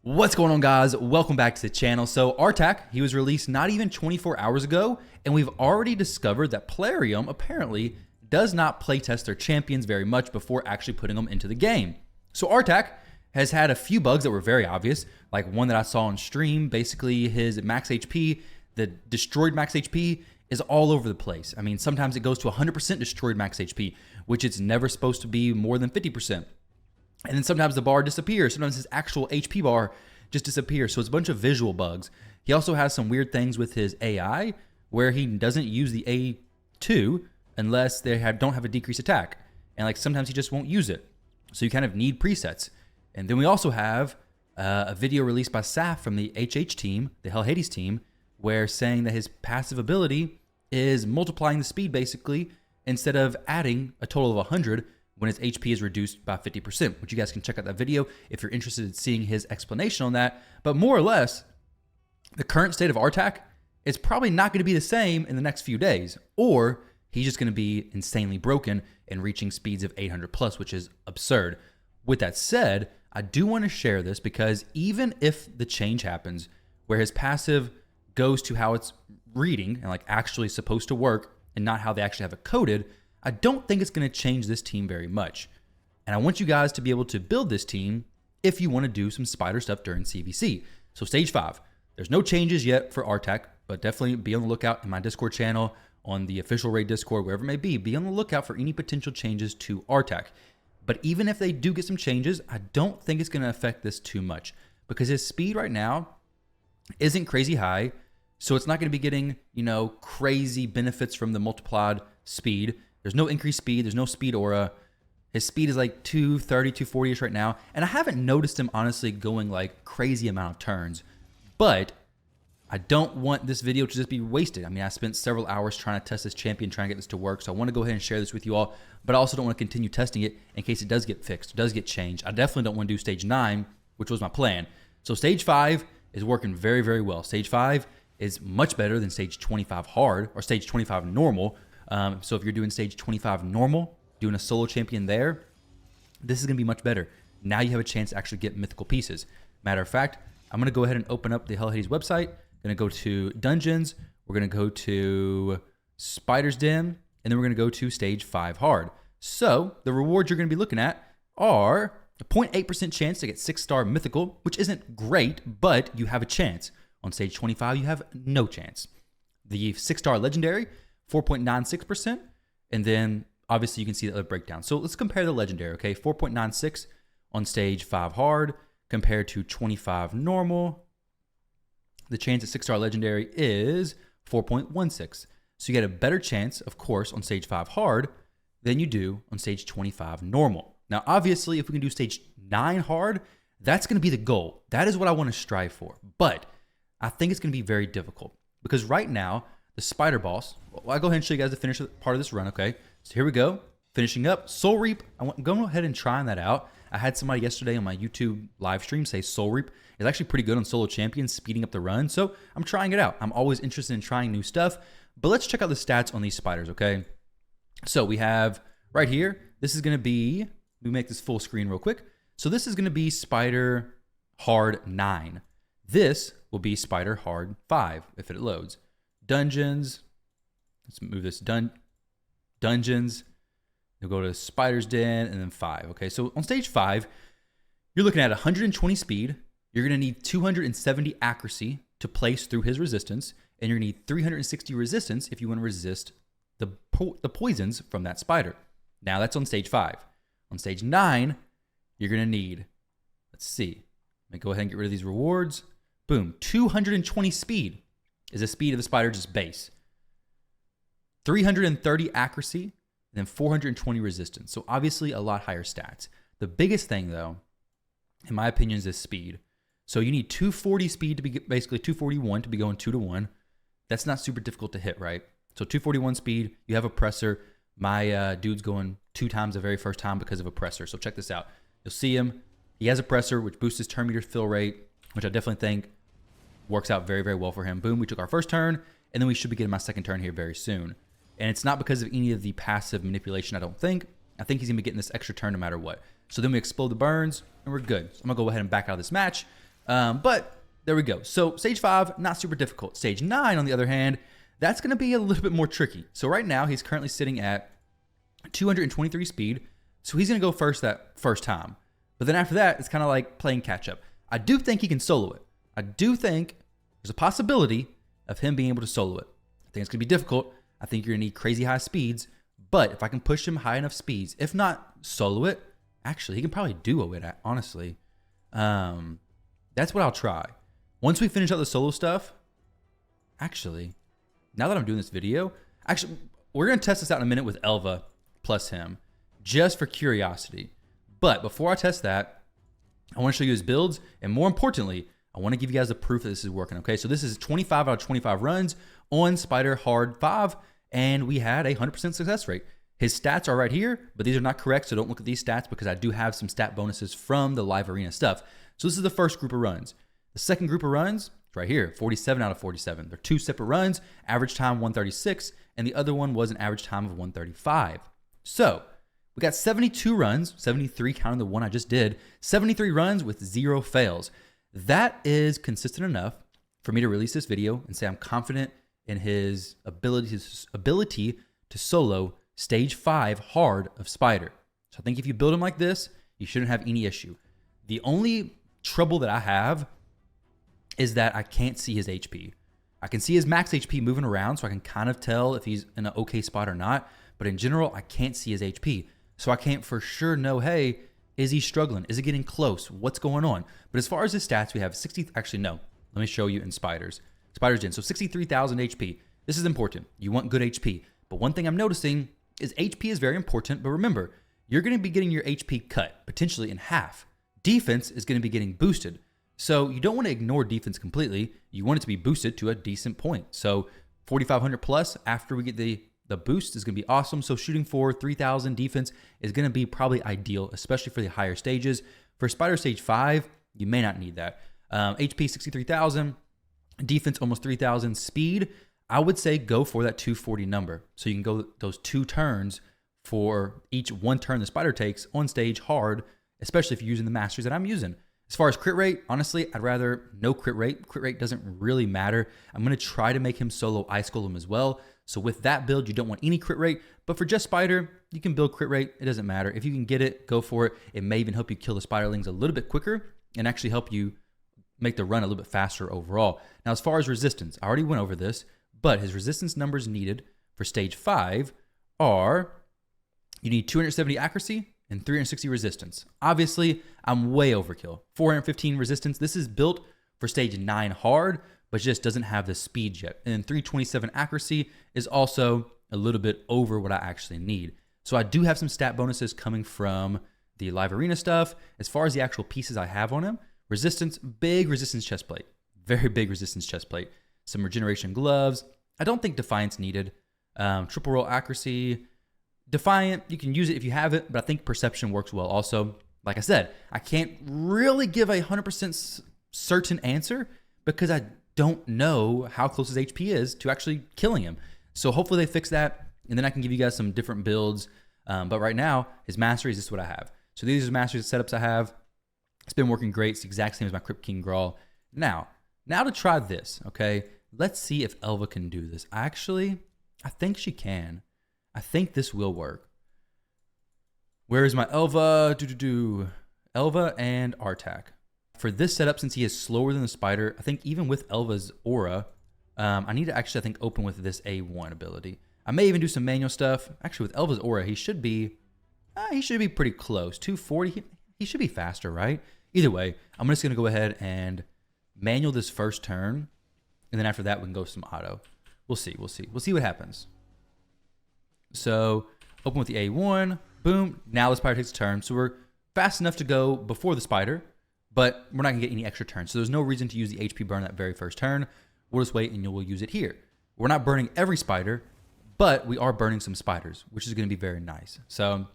What's going on, guys? Welcome back to the channel. So Artak, he was released not even 24 hours ago, and we've already discovered that Plarium apparently does not playtest their champions very much before actually putting them into the game. So Artak has had a few bugs that were very obvious, like one that I saw on stream. Basically, his max HP, the destroyed max HP, is all over the place. I mean, sometimes it goes to 100% destroyed max HP, which it's never supposed to be more than 50%. And then sometimes the bar disappears. Sometimes his actual HP bar just disappears. So it's a bunch of visual bugs. He also has some weird things with his AI where he doesn't use the A2 unless they don't have a decreased attack. And like sometimes he just won't use it. So you kind of need presets. And then we also have a video released by Saf from the HH team, the Hell Hades team, where saying that his passive ability is multiplying the speed basically instead of adding a total of 100 when his HP is reduced by 50%, which you guys can check out that video if you're interested in seeing his explanation on that. But more or less, the current state of Artak is probably not going to be the same in the next few days, or he's just going to be insanely broken and reaching speeds of 800 plus, which is absurd. With that said, I do want to share this because even if the change happens where his passive goes to how it's reading and like actually supposed to work and not how they actually have it coded, I don't think it's going to change this team very much. And I want you guys to be able to build this team if you want to do some spider stuff during CVC. So stage 5, there's no changes yet for Artak, but definitely be on the lookout in my Discord channel, on the official raid Discord, wherever it may be on the lookout for any potential changes to Artak. But even if they do get some changes, I don't think it's going to affect this too much because his speed right now isn't crazy high. So it's not going to be getting, crazy benefits from the multiplied speed. There's no increased speed. There's no speed aura. His speed is like 230, 240-ish right now. And I haven't noticed him honestly going like crazy amount of turns. But I don't want this video to just be wasted. I mean, I spent several hours trying to test this champion, trying to get this to work. So I want to go ahead and share this with you all. But I also don't want to continue testing it in case it does get fixed, does get changed. I definitely don't want to do stage 9, which was my plan. So stage 5 is working very, very well. Stage 5 is much better than stage 25 hard or stage 25 normal. So if you're doing stage 25 normal, doing a solo champion there, this is going to be much better. Now you have a chance to actually get mythical pieces. Matter of fact, I'm going to go ahead and open up the Hell Hades website. Going to go to dungeons. We're going to go to Spider's Den, and then we're going to go to stage 5 hard. So the rewards you're going to be looking at are a 0.8% chance to get 6-star mythical, which isn't great, but you have a chance. On stage 25, you have no chance. The 6-star legendary, 4.96%, and then obviously you can see the other breakdown. So let's compare the legendary, okay? 4.96 on stage 5 hard compared to 25 normal. The chance at 6-star legendary is 4.16. So you get a better chance, of course, on stage 5 hard than you do on stage 25 normal. Now, obviously, if we can do stage 9 hard, that's going to be the goal. That is what I want to strive for. But I think it's going to be very difficult because right now, the spider boss, well, I'll go ahead and show you guys the finish part of this run, okay? So here we go, finishing up. Soul Reap, I'm going ahead and trying that out. I had somebody yesterday on my YouTube live stream say Soul Reap is actually pretty good on solo champions, speeding up the run. So I'm trying it out. I'm always interested in trying new stuff. But let's check out the stats on these spiders, okay? So we have right here, this is going to be, let me make this full screen real quick. So this is going to be Spider Hard 9. This will be Spider Hard 5 if it loads. Dungeons, let's move this, dungeons, you'll go to Spider's Den, and then 5, okay? So on stage 5, you're looking at 120 speed, you're gonna need 270 accuracy to place through his resistance, and you're gonna need 360 resistance if you wanna resist the poisons from that spider. Now that's on stage 5. On stage 9, you're gonna need, let's see, let me go ahead and get rid of these rewards. Boom, 220 speed. Is the speed of the spider just base. 330 accuracy, and then 420 resistance. So obviously a lot higher stats. The biggest thing though, in my opinion, is this speed. So you need 240 speed to be basically 241 to be going 2-to-1. That's not super difficult to hit, right? So 241 speed, you have oppressor. My dude's going 2 times the very first time because of oppressor. So check this out. You'll see him. He has oppressor, which boosts his turn meter fill rate, which I definitely think works out very, very well for him. Boom, we took our first turn, and then we should be getting my second turn here very soon. And it's not because of any of the passive manipulation, I don't think. I think he's going to be getting this extra turn no matter what. So then we explode the burns, and we're good. So I'm going to go ahead and back out of this match. But there we go. So stage 5, not super difficult. Stage 9, on the other hand, that's going to be a little bit more tricky. So right now, he's currently sitting at 223 speed. So he's going to go first that first time. But then after that, it's kind of like playing catch up. I do think he can solo it. I do think there's a possibility of him being able to solo it. I think it's going to be difficult. I think you're going to need crazy high speeds. But if I can push him high enough speeds, if not solo it, actually, he can probably duo it, honestly. That's what I'll try. Once we finish out the solo stuff, actually, now that I'm doing this video, actually, we're going to test this out in a minute with Elva plus him, just for curiosity. But before I test that, I want to show you his builds, and more importantly, I want to give you guys the proof that this is working, okay? So this is 25 out of 25 runs on Spider Hard 5, and we had a 100% success rate. His stats are right here, but these are not correct, so don't look at these stats because I do have some stat bonuses from the live arena stuff. So this is the first group of runs. The second group of runs, right here, 47 out of 47. They're 2 separate runs, average time 136, and the other one was an average time of 135. So we got 72 runs, 73 counting the one I just did, 73 runs with 0 fails. That is consistent enough for me to release this video and say I'm confident in his ability to solo stage 5 hard of Spider. So I think if you build him like this, you shouldn't have any issue. The only trouble that I have is that I can't see his HP. I can see his max HP moving around, so I can kind of tell if he's in an okay spot or not. But in general, I can't see his HP. So I can't for sure know, hey, is he struggling? Is it getting close? What's going on? But as far as his stats, we have 60, actually no, let me show you in Spider's Gen. So 63,000 HP. This is important. You want good HP. But one thing I'm noticing is HP is very important, but remember, you're going to be getting your HP cut, potentially in half. Defense is going to be getting boosted. So you don't want to ignore defense completely. You want it to be boosted to a decent point. So 4,500 plus after we get the boost is going to be awesome. So shooting for 3,000 defense is going to be probably ideal, especially for the higher stages. For Spider Stage 5, you may not need that. HP 63,000, defense almost 3,000, speed, I would say go for that 240 number. So you can go those 2 turns for each 1 turn the Spider takes on stage hard, especially if you're using the masteries that I'm using. As far as crit rate, honestly, I'd rather no crit rate. Crit rate doesn't really matter. I'm going to try to make him solo Ice Golem as well. So with that build, you don't want any crit rate. But for just Spider, you can build crit rate. It doesn't matter. If you can get it, go for it. It may even help you kill the Spiderlings a little bit quicker and actually help you make the run a little bit faster overall. Now, as far as resistance, I already went over this, but his resistance numbers needed for stage 5 are, you need 270 accuracy and 360 resistance. Obviously, I'm way overkill. 415 resistance. This is built for stage 9 hard, but just doesn't have the speed yet. And then 327 accuracy is also a little bit over what I actually need. So I do have some stat bonuses coming from the live arena stuff. As far as the actual pieces I have on him, resistance, big resistance chest plate, very big resistance chest plate. Some regeneration gloves. I don't think Defiance needed. Triple roll accuracy. Defiant, you can use it if you have it, but I think Perception works well also. Like I said, I can't really give a 100% certain answer because I don't know how close his HP is to actually killing him. So hopefully they fix that, and then I can give you guys some different builds. But right now, his masteries, this is what I have. So these are the masteries setups I have. It's been working great. It's the exact same as my Crypt King Grawl. Now to try this, okay? Let's see if Elva can do this. I think she can. I think this will work. Where is my Elva? Elva and Artak. For this setup, since he is slower than the Spider, I think even with Elva's aura, I need to actually, I think, open with this A1 ability. I may even do some manual stuff. Actually, with Elva's aura, he should be pretty close. 240, he should be faster, right? Either way, I'm just going to go ahead and manual this first turn, and then after that, we can go some auto. We'll see what happens. So, open with the A1, boom. Now the Spider takes a turn. So we're fast enough to go before the Spider, but we're not going to get any extra turns. So there's no reason to use the HP burn that very first turn. We'll just wait and we'll use it here. We're not burning every Spider, but we are burning some Spiders, which is going to be very nice. So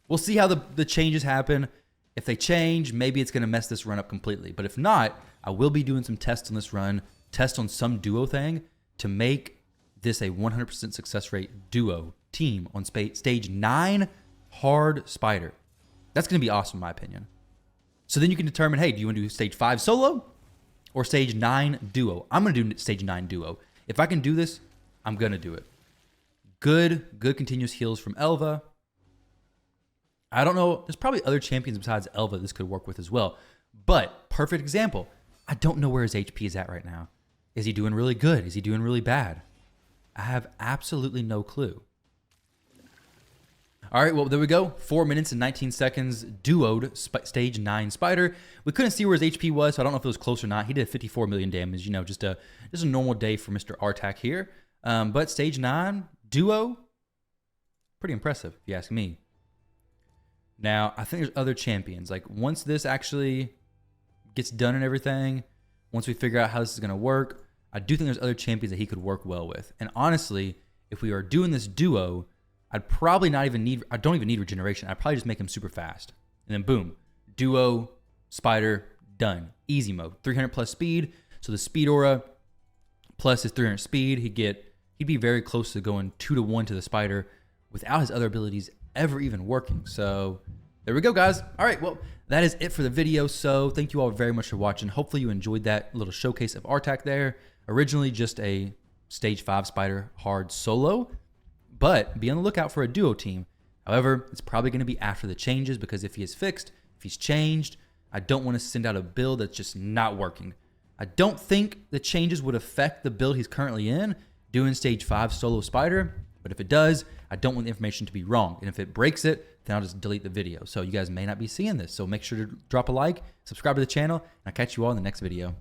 we'll see how the changes happen. If they change, maybe it's going to mess this run up completely. But if not, I will be doing some tests on this run, test on some duo thing to make this a 100% success rate duo team on stage 9 hard Spider. That's going to be awesome in my opinion. So then you can determine, hey, do you want to do stage 5 solo or stage 9 duo? I'm going to do stage 9 duo. If I can do this, I'm going to do it. Good continuous heals from Elva. I don't know. There's probably other champions besides Elva this could work with as well. But perfect example. I don't know where his HP is at right now. Is he doing really good? Is he doing really bad? I have absolutely no clue. All right, well, there we go. 4 minutes and 19 seconds, duoed stage 9 Spider. We couldn't see where his HP was, so I don't know if it was close or not. He did 54 million damage, you know, just a normal day for Mr. Artak here. But stage 9 duo, pretty impressive, if you ask me. Now, I think there's other champions. Like, once this actually gets done and everything, once we figure out how this is going to work, I do think there's other champions that he could work well with. And honestly, if we are doing this duo, I'd probably not even need, I don't even need regeneration. I'd probably just make him super fast. And then boom, duo, Spider, done. Easy mode, 300 plus speed. So the speed aura plus his 300 speed, he'd be very close to going 2-to-1 to the Spider without his other abilities ever even working. So there we go, guys. All right, well, that is it for the video. So thank you all very much for watching. Hopefully you enjoyed that little showcase of Artak there. Originally just a stage 5 Spider hard solo, but be on the lookout for a duo team. However, it's probably going to be after the changes, because if he is fixed, if he's changed, I don't want to send out a build that's just not working. I don't think the changes would affect the build he's currently in, doing stage 5 solo Spider, but if it does, I don't want the information to be wrong. And if it breaks it, then I'll just delete the video. So you guys may not be seeing this. So make sure to drop a like, subscribe to the channel, and I'll catch you all in the next video.